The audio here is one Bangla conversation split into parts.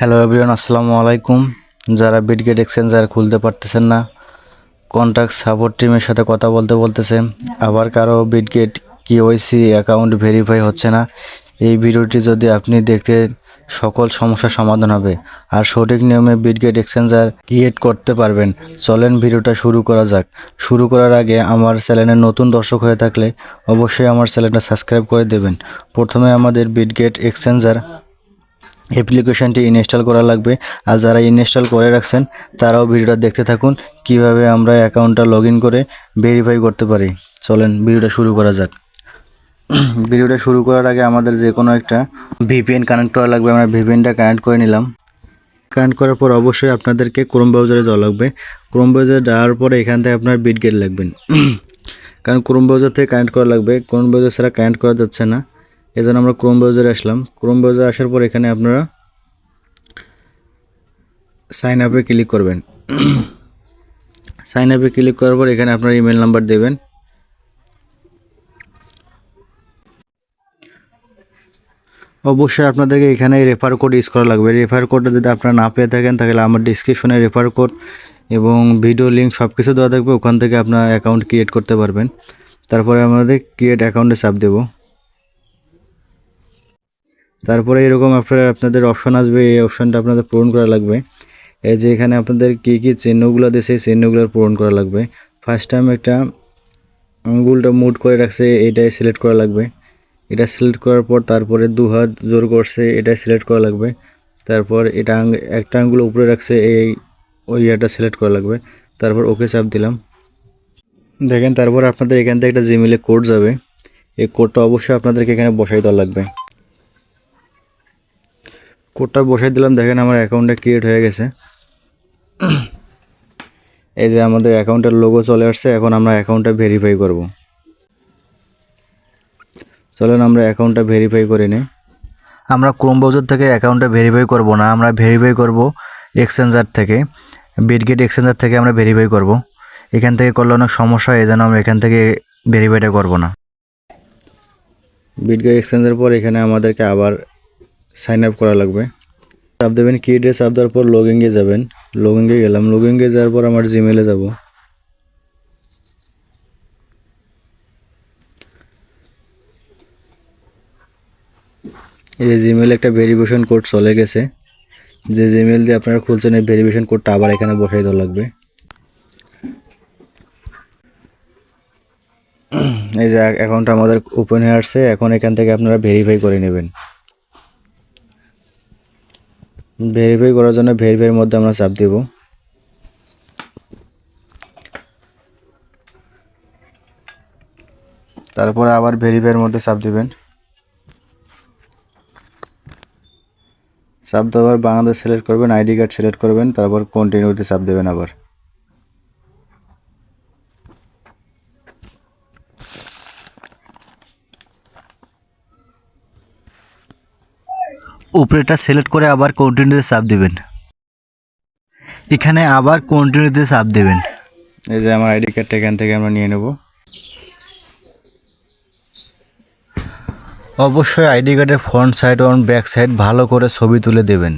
হ্যালো এভরিওয়ান, আসসালামু আলাইকুম। যারা বিটগেট এক্সচেঞ্জার খুলতে পারতেছেন না, কন্ট্যাক্ট সাপোর্ট টিমের সাথে কথা বলতেছে, আবার কারো বিটগেট কেওয়াইসি অ্যাকাউন্ট ভেরিফাই হচ্ছে না, এই ভিডিওটি যদি আপনি দেখতে সকল সমস্যার সমাধান হবে আর সঠিক নিয়মে বিটগেট এক্সচেঞ্জার ক্রিয়েট করতে পারবেন। চলেন ভিডিওটা শুরু করা যাক। শুরু করার আগে আমার চ্যানেলে নতুন দর্শক হয়ে থাকলে অবশ্যই আমার চ্যানেলটা সাবস্ক্রাইব করে দেবেন। প্রথমে আমাদের বিটগেট এক্সচেঞ্জার অ্যাপ্লিকেশনটি ইনস্টল করা লাগবে, আর যারা ইনস্টল করে রাখছেন তারাও ভিডিওটা দেখতে থাকুন কিভাবে আমরা অ্যাকাউন্টটা লগ ইন করে ভেরিফাই করতে পারি। চলেন ভিডিওটা শুরু করা যাক। ভিডিওটা শুরু করার আগে আমাদের যে কোনো একটা ভিপিএন কানেক্ট করা লাগবে। আমরা ভিপিএনটা কানেক্ট করে নিলাম। কানেক্ট করার পর অবশ্যই আপনাদেরকে ক্রোম ব্রাউজারে যাওয়া লাগবে। ক্রোম ব্রাউজারে যাওয়ার পরে এখান থেকে আপনার বিটগেট লাগবেন, কারণ ক্রোম ব্রাউজার থেকে কানেক্ট করা লাগবে। ক্রোম ব্রাউজার ছাড়া কানেক্ট করা যাচ্ছে না, এজন্য আমরা ক্রোম ব্রাউজারে আসলাম। ক্রোম ব্রাউজারে আসার পর এখানে আপনারা সাইন আপে ক্লিক করবেন। সাইন আপে ক্লিক করার পর এখানে আপনার ইমেল নাম্বার দেবেন। অবশ্যই আপনাদেরকে এখানে রেফার কোড ইউজ করা লাগবে। রেফার কোডটা যদি আপনারা না পেয়ে থাকেন তাহলে আমার ডিসক্রিপশনে রেফার কোড এবং ভিডিও লিঙ্ক সব কিছু দেওয়া থাকবে, ওখান থেকে আপনার অ্যাকাউন্ট ক্রিয়েট করতে পারবেন। তারপরে আমাদের ক্রিয়েট অ্যাকাউন্টে চাপ দেব। তারপরে এরকম আপনাদের অপশন আসবে, এই অপশনটা আপনাদের পূরণ করা লাগবে। এই যে এখানে আপনাদের কী কী চিহ্নগুলো দিয়েছে সেই চিহ্নগুলো পূরণ করা লাগবে। ফার্স্ট টাইম একটা আঙ্গুলটা মুড করে রাখছে, এটাই সিলেক্ট করা লাগবে। এটা সিলেক্ট করার পর তারপরে দু হাত জোর করছে, এটাই সিলেক্ট করা লাগবে। তারপর এটা একটা আঙ্গুল উপরে রাখছে, ওই ইয়াটা সিলেক্ট করা লাগবে। তারপর ওকে চাপ দিলাম। দেখেন তারপর আপনাদের এখান থেকে একটা জিমেলে কোড যাবে, এই কোডটা অবশ্যই আপনাদেরকে এখানে বসাই দেওয়া লাগবে। কোডটা বসাই দিলাম। দেখেন আমার অ্যাকাউন্টটা ক্রিয়েট হয়ে গেছে। এই যে আমাদের অ্যাকাউন্টের লোগো চলে আসছে। এখন আমরা অ্যাকাউন্টটা ভেরিফাই করব। চলেন আমরা অ্যাকাউন্টটা ভেরিফাই করে নিই। আমরা ক্রোম ব্রাউজার থেকে অ্যাকাউন্টটা ভেরিফাই করব না, আমরা ভেরিফাই করব এক্সচেঞ্জার থেকে, বিটগেট এক্সচেঞ্জার থেকে আমরা ভেরিফাই করব। এখান থেকে করলে অনেক সমস্যা হয়, এই জন্য আমরা এখান থেকে ভেরিফাইটা করব না। বিটগেট এক্সচেঞ্জের পর এখানে আমাদেরকে আবার সাইন আপ করা লাগবে। চাপ দেবেন, কিডে চাপ দেওয়ার পর লগইনে যাবেন। লগইনে গেলাম। লগইনে যাওয়ার পর আমার জিমেলে যাব। এই যে জিমেলে একটা ভেরিফিকেশন কোড চলে গেছে। যে জিমেল দিয়ে আপনারা খুলছেন এই ভেরিফিকেশন কোডটা আবার এখানে বসাই দেওয়া লাগবে। এই যে অ্যাকাউন্টটা আমাদের ওপেন হয়ে আসছে। এখন এখান থেকে আপনারা ভেরিফাই করে নেবেন। ভেরিফাই করার জন্য ভেরিফাইয়ের মধ্যে আমরা চাপ দেব। তারপরে আবার ভেরিফাইয়ের মধ্যে চাপ দিবেন। চাপ দেওয়ার বাংলাদেশ সিলেক্ট করবেন, আইডি কার্ড সিলেক্ট করবেন, তারপর কন্টিনিউতে চাপ দেবেন। আবার উপরেটা সিলেক্ট করে আবার কন্টিনিউতে চাপ দিবেন। এখানে আবার কন্টিনিউতে চাপ দেবেন। এই যে আমার আইডি কার্ডটা এখান থেকে আমরা নিয়ে নেব। অবশ্যই আইডি কার্ডের ফ্রন্ট সাইড এবং ব্যাক সাইড ভালো করে ছবি তুলে দেবেন।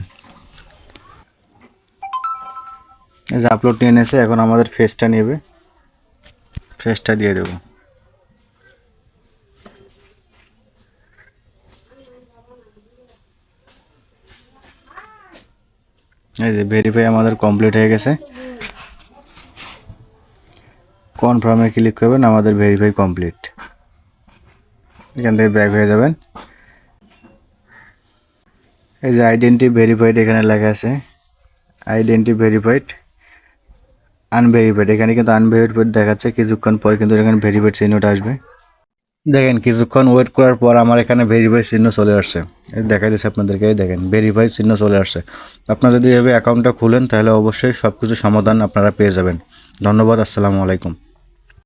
এই যে আপলোড নিয়ে এনেছে, এখন আমাদের ফেসটা নেবে, ফেসটা দিয়ে দেব। এই যে ভেরিফাই আমাদের কমপ্লিট হয়ে গেছে। কনফার্মে ক্লিক করবেন, আমাদের ভেরিফাই কমপ্লিট। এখান থেকে ব্যাক হয়ে যাবেন। এই যে আইডেন্টি ভেরিফাইড এখানে লেখা আছে, আইডেন্টি ভেরিফাইড আনভেরিফাইড। এখানে কিন্তু আনভেরিফাইড দেখাচ্ছে, কিছুক্ষণ পর কিন্তু এখানে ভেরিফাইড চিহ্নটা আসবে। দেখেন কিছুক্ষণ ওয়েট করার পর আমার এখানে ভেরিফাই চিহ্ন চলে আসছে। দেখাই দিচ্ছে আপনাদেরকে, দেখেন ভেরিফাই চিহ্ন চলে আসছে। আপনারা যদি এভাবে অ্যাকাউন্টটা খুলেন তাহলে অবশ্যই সব কিছু সমাধান আপনারা পেয়ে যাবেন। ধন্যবাদ, আসসালামু আলাইকুম।